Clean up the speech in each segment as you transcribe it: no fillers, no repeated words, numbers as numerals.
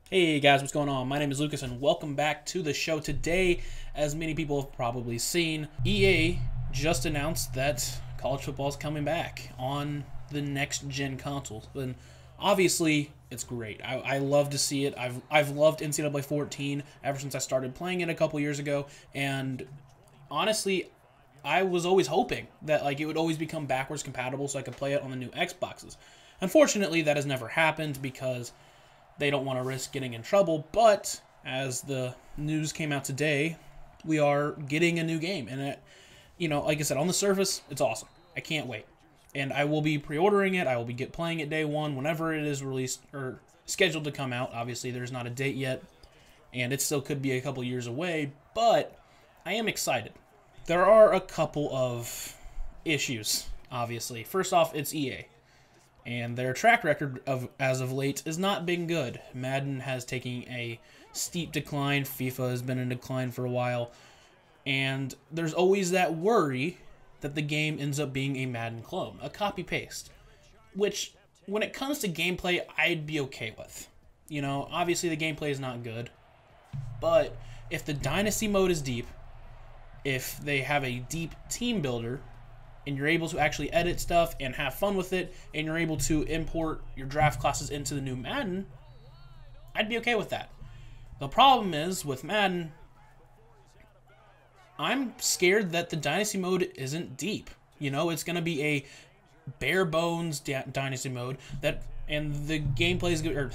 Hey guys, what's going on? My name is Lucas and welcome back to the show. Today, as many people have probably seen, EA just announced that college football is coming back on the next gen consoles. And obviously, it's great. I love to see it. I've loved NCAA 14 ever since I started playing it a couple years ago. And honestly, I was always hoping that it would always become backwards compatible so I could play it on the new Xboxes. Unfortunately, that has never happened because they don't want to risk getting in trouble, but as the news came out today, we are getting a new game. And, like I said, on the surface, it's awesome. I can't wait. And I will be pre-ordering it. I will be playing it day one whenever it is released or scheduled to come out. Obviously, there's not a date yet, and it still could be a couple years away, but I am excited. There are a couple of issues, obviously. First off, it's EA. And their track record as of late has not been good. Madden has taken a steep decline. FIFA has been in decline for a while. And there's always that worry that the game ends up being a Madden clone, a copy-paste. Which, when it comes to gameplay, I'd be okay with. Obviously the gameplay is not good. But if the Dynasty Mode is deep, if they have a deep team builder, and you're able to actually edit stuff and have fun with it, and you're able to import your draft classes into the new Madden, I'd be okay with that. The problem is, with Madden, I'm scared that the Dynasty Mode isn't deep. It's going to be a bare-bones Dynasty Mode, and the gameplay is good, or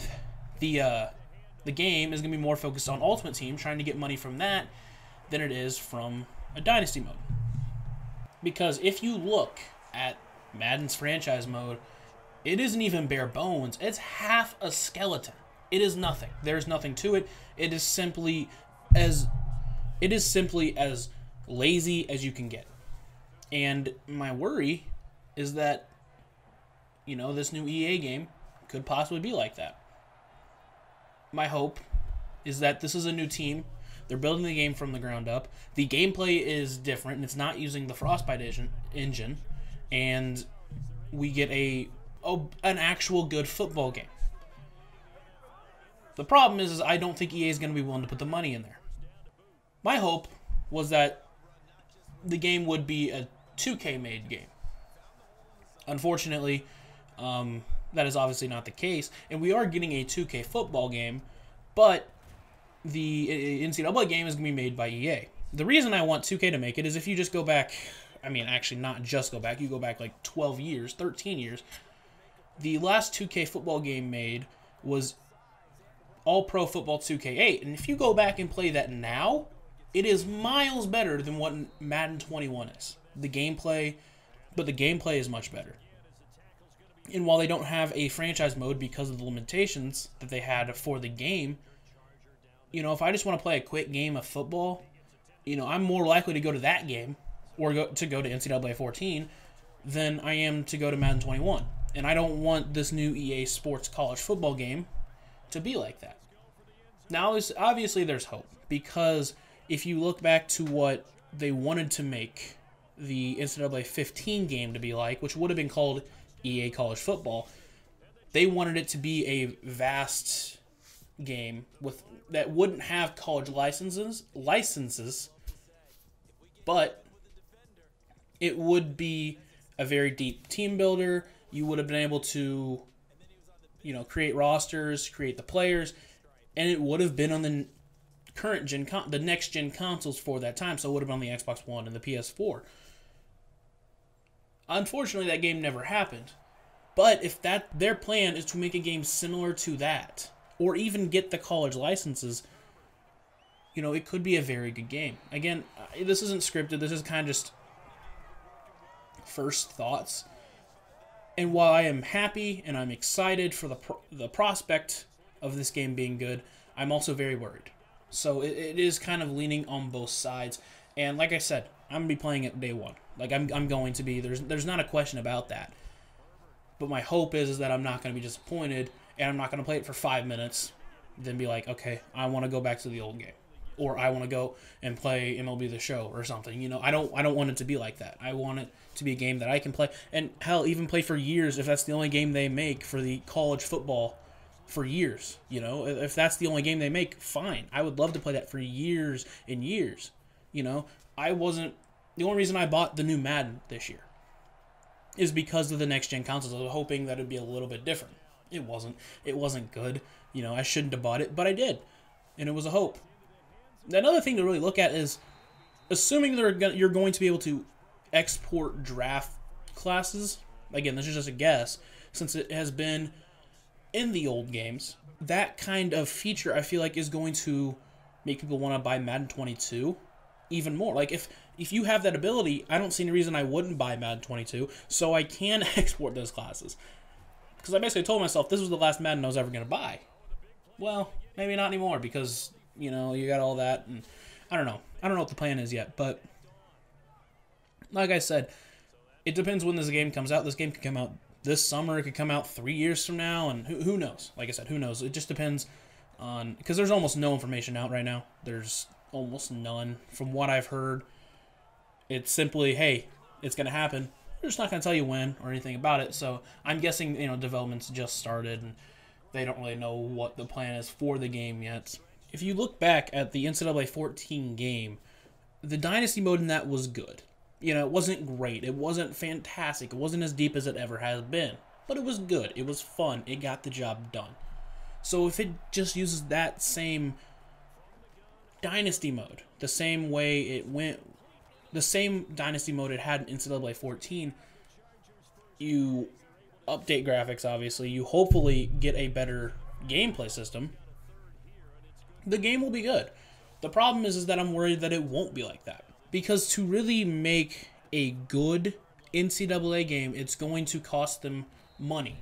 the game is going to be more focused on Ultimate Team, trying to get money from that, than it is from a Dynasty Mode. Because if you look at Madden's franchise mode, it isn't even bare bones. It's half a skeleton. It is nothing. There's nothing to it. It is simply as lazy as you can get. And my worry is that this new EA game could possibly be like that. My hope is that this is a new team. They're building the game from the ground up. The gameplay is different, and it's not using the Frostbite engine. And we get an actual good football game. The problem is I don't think EA is going to be willing to put the money in there. My hope was that the game would be a 2K-made game. Unfortunately, that is obviously not the case. And we are getting a 2K football game, but the NCAA game is going to be made by EA. The reason I want 2K to make it is if you just go back, actually not just go back, you go back 12 years, 13 years, the last 2K football game made was All-Pro Football 2K8, and if you go back and play that now, it is miles better than what Madden 21 is. The gameplay is much better. And while they don't have a franchise mode because of the limitations that they had for the game, if I just want to play a quick game of football, I'm more likely to go to that game or go to NCAA 14 than I am to go to Madden 21. And I don't want this new EA Sports college football game to be like that. Now, obviously there's hope, because if you look back to what they wanted to make the NCAA 15 game to be like, which would have been called EA College Football, they wanted it to be a vast game that wouldn't have college licenses, but it would be a very deep team builder. You would have been able to, create rosters, create the players, and it would have been on the current gen, the next gen consoles for that time. So it would have been on the Xbox One and the PS4. Unfortunately, that game never happened. But if their plan is to make a game similar to that, or even get the college licenses, it could be a very good game. Again, this isn't scripted. This is kind of just first thoughts. And while I am happy and I'm excited for the prospect of this game being good, I'm also very worried. So it is kind of leaning on both sides. And like I said, I'm going to be playing it day one. I'm going to be. There's not a question about that. But my hope is that I'm not going to be disappointed, and I'm not going to play it for 5 minutes, then be like, okay, I want to go back to the old game, or I want to go and play MLB The Show or something. I don't want it to be like that. I want it to be a game that I can play, and hell, even play for years if that's the only game they make for the college football for years. If that's the only game they make, fine. I would love to play that for years and years. The only reason I bought the new Madden this year is because of the next-gen consoles. I was hoping that it would be a little bit different. It wasn't. It wasn't good. I shouldn't have bought it, but I did. And it was a hope. Another thing to really look at is, assuming you're going to be able to export draft classes, again, this is just a guess, since it has been in the old games, that kind of feature I feel like is going to make people want to buy Madden 22 even more. Like, if you have that ability, I don't see any reason I wouldn't buy Madden 22, so I can export those classes. Because I basically told myself this was the last Madden I was ever going to buy. Well, maybe not anymore, because, you got all that, and I don't know. I don't know what the plan is yet, but like I said, it depends when this game comes out. This game could come out this summer. It could come out 3 years from now, and who knows? Like I said, who knows? It just depends on, because there's almost no information out right now. There's almost none. From what I've heard, it's simply, hey, it's going to happen. We're just not going to tell you when or anything about it. So I'm guessing, development's just started, and they don't really know what the plan is for the game yet. If you look back at the NCAA 14 game, the Dynasty Mode in that was good. It wasn't great. It wasn't fantastic. It wasn't as deep as it ever has been. But it was good. It was fun. It got the job done. So if it just uses that same Dynasty Mode, the same way it went, the same Dynasty Mode it had in NCAA 14, you update graphics, obviously. You hopefully get a better gameplay system. The game will be good. The problem is that I'm worried that it won't be like that. Because to really make a good NCAA game, it's going to cost them money.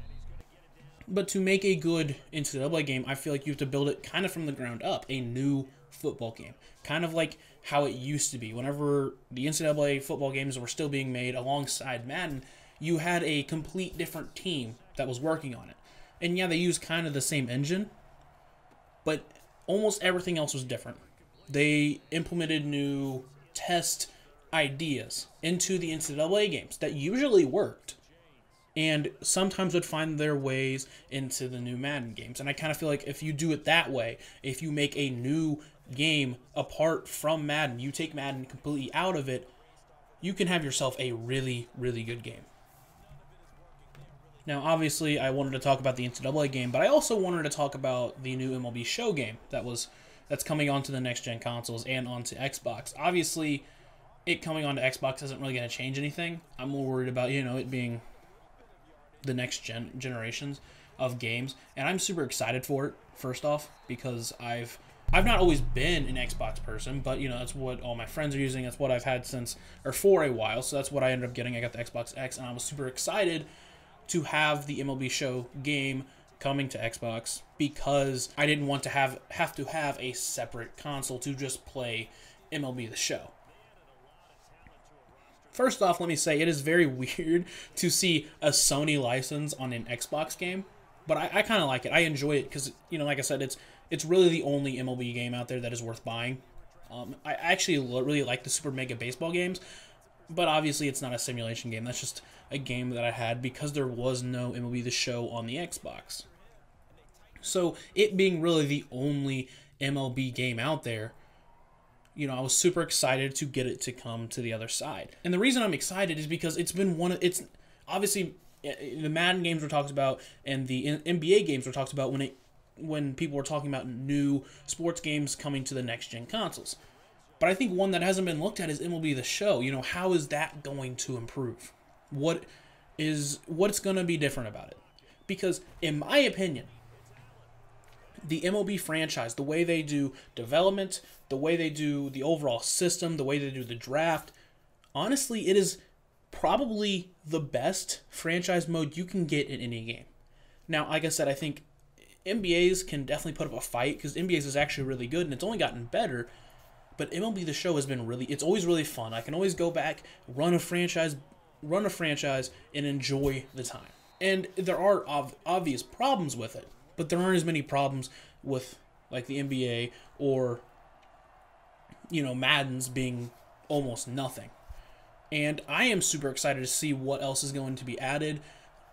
But to make a good NCAA game, I feel like you have to build it kind of from the ground up. A new football game. Kind of like how it used to be. Whenever the NCAA football games were still being made alongside Madden, you had a complete different team that was working on it. And yeah, they used kind of the same engine, but almost everything else was different. They implemented new test ideas into the NCAA games that usually worked, and sometimes would find their ways into the new Madden games. And I kind of feel like if you do it that way, if you make a new game apart from Madden, you take Madden completely out of it, you can have yourself a really, really good game. Now, obviously, I wanted to talk about the NCAA game, but I also wanted to talk about the new MLB Show game that's coming onto the next-gen consoles and onto Xbox. Obviously, it coming onto Xbox isn't really going to change anything. I'm more worried about, it being the next generations of games, and I'm super excited for it, first off, because I've not always been an Xbox person, but, that's what all my friends are using. That's what I've had for a while, so that's what I ended up getting. I got the Xbox X, and I was super excited to have the MLB Show game coming to Xbox, because I didn't want to have a separate console to just play MLB The Show. First off, let me say it is very weird to see a Sony license on an Xbox game, but I kind of like it. I enjoy it because, like I said, it's really the only MLB game out there that is worth buying. I actually really like the Super Mega Baseball games, but obviously it's not a simulation game. That's just a game that I had because there was no MLB The Show on the Xbox. So it being really the only MLB game out there, I was super excited to get it to come to the other side. And the reason I'm excited is because it's obviously the Madden games were talked about and the NBA games were talked about when people were talking about new sports games coming to the next-gen consoles. But I think one that hasn't been looked at is MLB The Show. How is that going to improve? What's going to be different about it? Because in my opinion, the MLB franchise, the way they do development, the way they do the overall system, the way they do the draft, honestly, it is probably the best franchise mode you can get in any game. Now, like I said, I think NBA's can definitely put up a fight because NBA's is actually really good and it's only gotten better. But MLB The Show has been it's always really fun. I can always go back, run a franchise, and enjoy the time. And there are obvious problems with it, but there aren't as many problems with like the NBA or Madden's being almost nothing. And I am super excited to see what else is going to be added.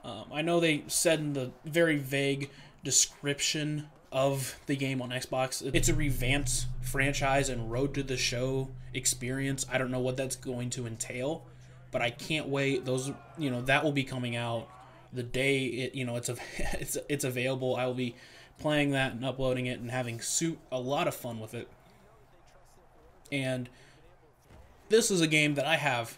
I know they said in the very vague description of the game on Xbox. It's a revamped franchise and Road to the Show experience. I don't know what that's going to entail, but I can't wait. Those, that will be coming out the day it's available. I will be playing that and uploading it and having a lot of fun with it. And this is a game that I have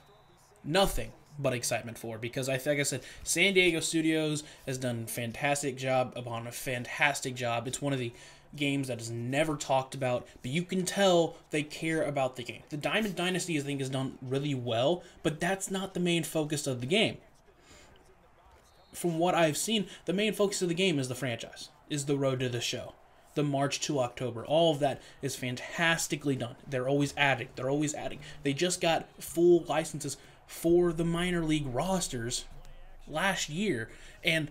nothing but excitement for, because like I said, San Diego Studios has done a fantastic job upon a fantastic job. It's one of the games that is never talked about, but you can tell they care about the game. The Diamond Dynasty, I think, has done really well, but that's not the main focus of the game. From what I've seen, the main focus of the game is the franchise, is the Road to the Show, the March to October. All of that is fantastically done. They're always adding. They just got full licenses for the minor league rosters last year, and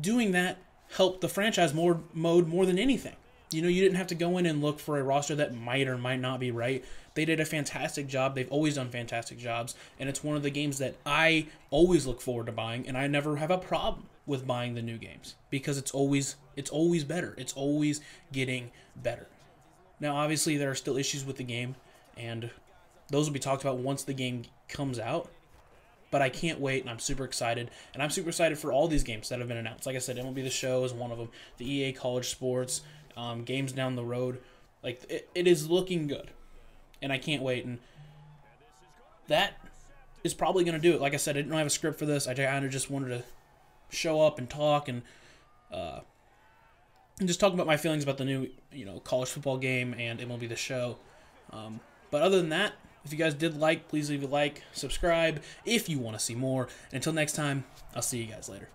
doing that helped the franchise mode more than anything. You didn't have to go in and look for a roster that might or might not be right. They did a fantastic job. They've always done fantastic jobs, and it's one of the games that I always look forward to buying, and I never have a problem with buying the new games, because it's always better. It's always getting better. Now, obviously, there are still issues with the game, and those will be talked about once the game comes out. But I can't wait, and I'm super excited. And I'm super excited for all these games that have been announced. Like I said, MLB The Show is one of them. The EA College Sports, games down the road. Like, it is looking good. And I can't wait. And that is probably going to do it. Like I said, I didn't have a script for this. I kind of just wanted to show up and talk and just talk about my feelings about the new, college football game and MLB The Show. But other than that, if you guys did please leave a like, subscribe if you want to see more. Until next time, I'll see you guys later.